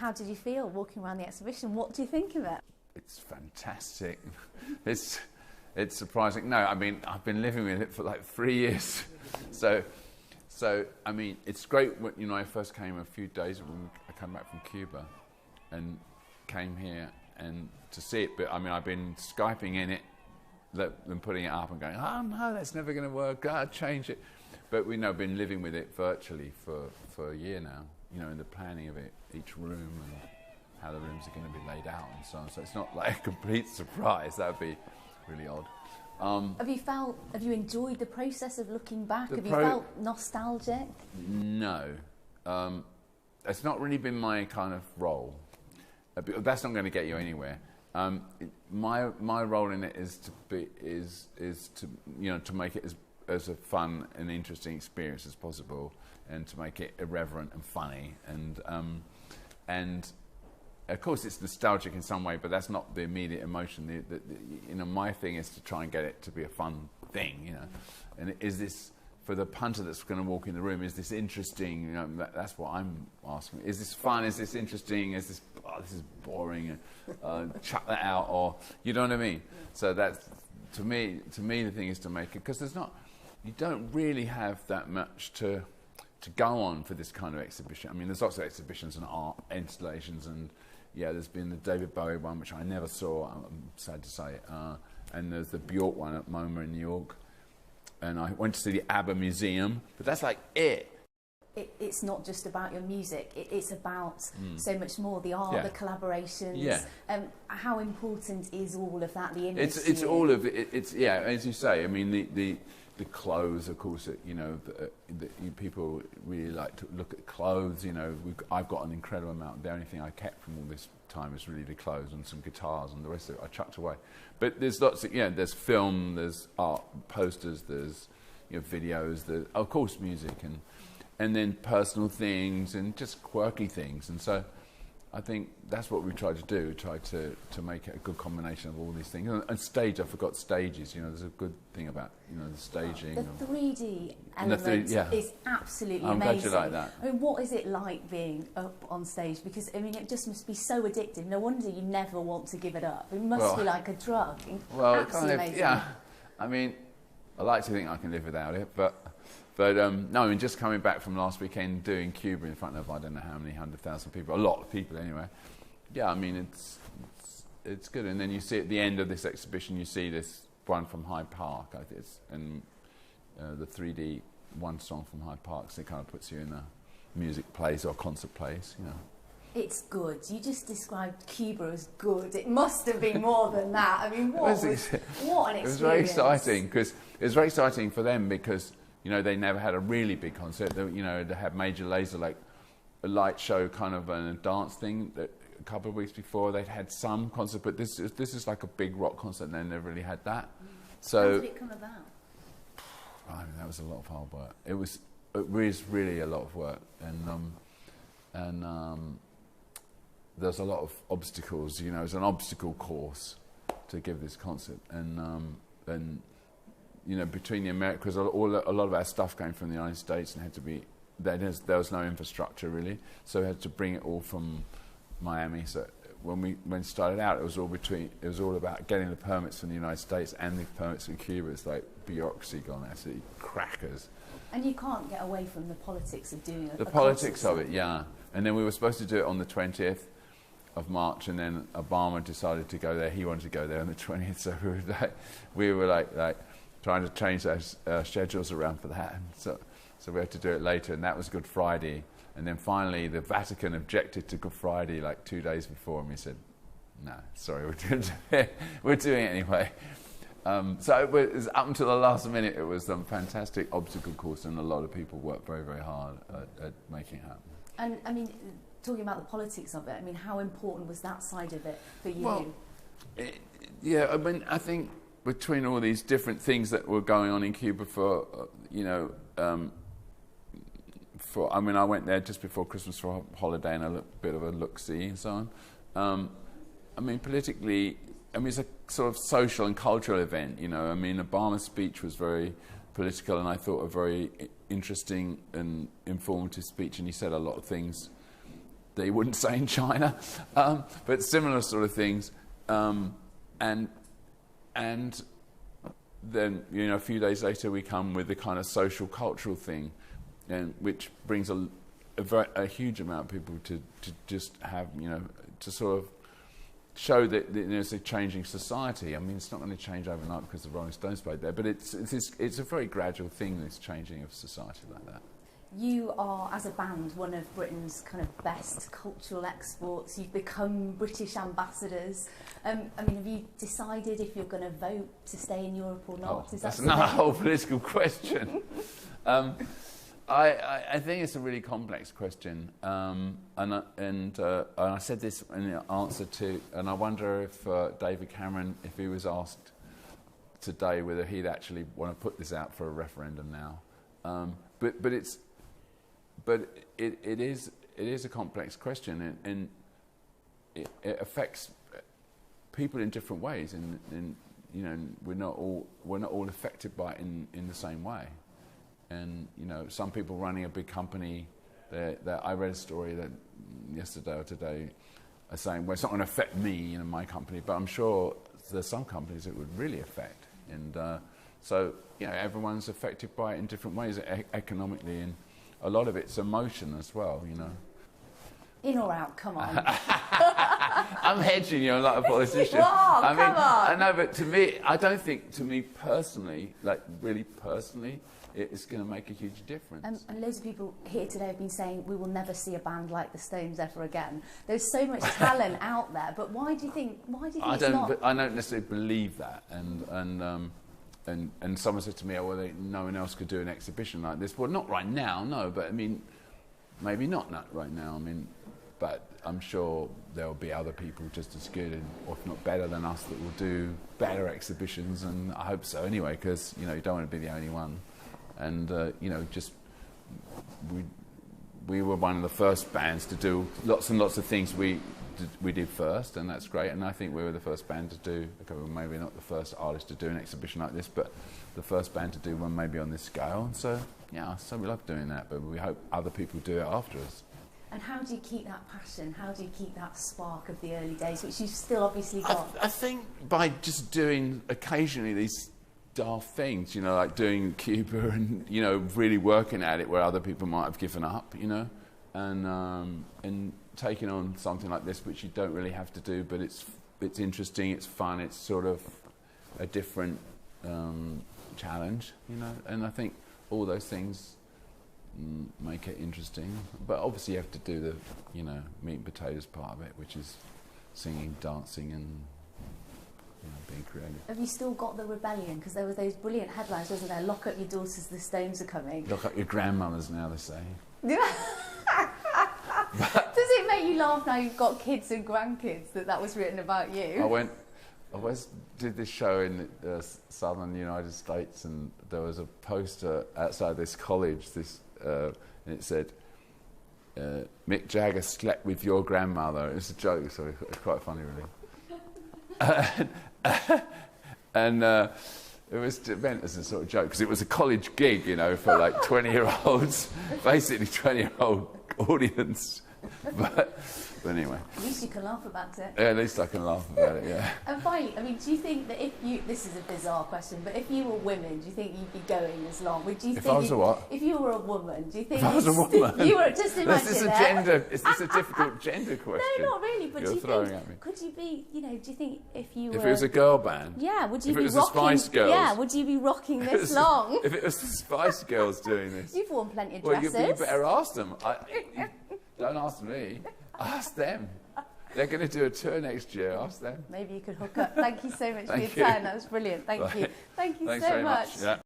How did you feel walking around the exhibition? What do you think of it? It's fantastic. It's surprising. No, I mean, I've been living with it for like 3 years. So I mean, it's great when, you know, I first came a few days when I came back from Cuba and came here and to see it. But I mean, I've been Skyping in it and putting it up and going, oh no, that's never going to work. God, change it. But we know, been living with it virtually for a year now, you know, in the planning of it, each room and how the rooms are going to be laid out and so on. So it's not like a complete surprise. That would be really odd. Have you enjoyed the process of looking back? Have you felt nostalgic? No. It's not really been my kind of role. That's not going to get you anywhere. My role in it is to you know, to make it as a fun and interesting experience as possible, and to make it irreverent and funny, and of course it's nostalgic in some way, but that's not the immediate emotion. You know, my thing is to try and get it to be a fun thing, you know. And is this, for the punter that's going to walk in the room, is this interesting? You know, that's what I'm asking. Is this fun? Is this interesting? Is this, oh, this is boring? Chuck that out, or you know what I mean? So that's, to me the thing is to make it, because there's not, you don't really have that much to go on for this kind of exhibition. I mean, there's lots of exhibitions and art installations, and yeah, there's been the David Bowie one, which I never saw, I'm sad to say, and there's the Bjork one at MoMA in New York, and I went to see the ABBA Museum, but that's like it. It's not just about your music, it's about so much more, the art, the collaborations. Yeah. How important is all of that, the industry? It's all of it. It's, yeah, as you say, I mean, the clothes, of course, you know, people really like to look at clothes, you know. I've got an incredible amount. The only thing I kept from all this time is really the clothes and some guitars, and the rest of it I chucked away. But there's lots of, you know, there's film, there's art, posters, there's, you know, videos, there's, of course, music, and then personal things and just quirky things. And so I think that's what we try to do, try to make it a good combination of all these things. And stage, I forgot stages, you know, there's a good thing about, you know, the staging. The 3D element is absolutely amazing. I'm glad you like that. I mean, what is it like being up on stage? Because, I mean, it just must be so addictive. No wonder you never want to give it up. It must be like a drug. Well, absolutely kind of, amazing. Yeah. I mean, I like to think I can live without it, but no, I mean, just coming back from last weekend doing Cuba in front of I don't know how many 100,000 people, a lot of people anyway. Yeah, I mean, it's good. And then you see at the end of this exhibition, you see this one from Hyde Park, I think it's, and the 3D one song from Hyde Park, so it kind of puts you in a music place or concert place, you know. It's good. You just described Cuba as good. It must have been more than that. I mean, what an experience. It was very exciting, because it was very exciting for them, because you know, they never had a really big concert. They, you know, they had Major Lazer, like a light show kind of and a dance thing that a couple of weeks before they'd had some concert, but this is like a big rock concert, and they never really had that. So how did it come about? I mean, that was a lot of hard work. It was really a lot of work, and there's a lot of obstacles. You know, it's an obstacle course to give this concert, and you know, between the Americas, a lot of our stuff came from the United States, and had to be, there was no infrastructure really, so we had to bring it all from Miami. So when it started out, it was all about getting the permits from the United States and the permits from Cuba. It's like bureaucracy gone absolutely crackers. And you can't get away from the politics of doing it. The politics of it, yeah. And then we were supposed to do it on the 20th of March, and then Obama decided to go there. He wanted to go there on the 20th, so we were like trying to change our schedules around for that. And so we had to do it later, and that was Good Friday. And then finally, the Vatican objected to Good Friday like 2 days before, and we said, no, sorry, we're doing it anyway. So it was, up until the last minute, it was a fantastic obstacle course, and a lot of people worked very, very hard at making it happen. And, I mean, talking about the politics of it, I mean, how important was that side of it for you? Well, yeah, I mean, I think between all these different things that were going on in Cuba for, you know, I mean, I went there just before Christmas for a holiday and a bit of a look-see and so on. I mean, politically, I mean, it's a sort of social and cultural event, you know. I mean, Obama's speech was very political, and I thought a very interesting and informative speech, and he said a lot of things they wouldn't say in China, but similar sort of things, and then, you know, a few days later we come with the kind of social cultural thing, and which brings a huge amount of people to just have, you know, to sort of show that there's a changing society. I mean, it's not going to change overnight because the Rolling Stones played there, but it's a very gradual thing, this changing of society like that. You are, as a band, one of Britain's kind of best cultural exports. You've become British ambassadors. I mean, have you decided if you're going to vote to stay in Europe or not? Oh, that's not a whole political question. I think it's a really complex question, and I said this in the answer to, and I wonder if David Cameron, if he was asked today whether he'd actually want to put this out for a referendum now, but it is a complex question, and it affects people in different ways, and you know, we're not all affected by it in the same way. And, you know, some people running a big company, I read a story that yesterday or today are saying, well, it's not going to affect me, you know, my company, but I'm sure there's some companies it would really affect. And so, you know, everyone's affected by it in different ways economically, and a lot of it's emotion as well, you know. In or out, come on. I'm hedging you like a politician. Whoa, come on. I know, but to me, I don't think, to me personally, like really personally, it's going to make a huge difference. And loads of people here today have been saying we will never see a band like the Stones ever again. There's so much talent out there, but why do you think I don't necessarily believe that. And someone said to me, oh, well, no one else could do an exhibition like this. Well, not right now, no, but I mean, maybe not right now. I mean, but I'm sure there'll be other people just as good, and or if not better than us, that will do better exhibitions, and I hope so anyway, because, you know, you don't want to be the only one. And, you know, just we were one of the first bands to do lots and lots of things we did first, and that's great. And I think we were the first band to do, okay, well, maybe not the first artist to do an exhibition like this, but the first band to do one maybe on this scale. And so, yeah, so we love doing that, but we hope other people do it after us. And how do you keep that passion? How do you keep that spark of the early days, which you've still obviously got? I think by just doing occasionally these daft things, you know, like doing Cuba and, you know, really working at it where other people might have given up, you know, and taking on something like this, which you don't really have to do, but it's interesting, it's fun, it's sort of a different challenge, you know, and I think all those things make it interesting. But obviously you have to do the, you know, meat and potatoes part of it, which is singing, dancing, and, you know, being creative. Have you still got the rebellion? Because there were those brilliant headlines, wasn't there? Lock up your daughters, the Stones are coming. Lock up your grandmothers now, they say. Does it make you laugh now you've got kids and grandkids that was written about you? I did this show in the southern United States, and there was a poster outside this college, and it said, Mick Jagger slept with your grandmother. It was a joke, so it was quite funny, really. And it was meant as a sort of joke, because it was a college gig, you know, for like 20-year-olds, basically 20-year-old audience. But anyway. At least you can laugh about it. Yeah, at least I can laugh about it, yeah. And finally, I mean, do you think that this is a bizarre question, but if you were women, do you think you'd be going as long? If I was a what? If you were a woman, do you think... If I was a woman? You were, just imagine is this a difficult gender question? No, not really, but You're throwing at me. Could you be, you know, do you think if you were... If it was a girl band? Yeah, would you be rocking... If it was the Spice Girls? Yeah, would you be rocking this long? If it was the Spice Girls doing this? You've worn plenty of dresses. Well, you better ask them. Don't ask me. Ask them. They're going to do a tour next year. Ask them. Maybe you could hook up. Thank you so much for your time. That was brilliant. Thank you. Thank you so much. Yeah.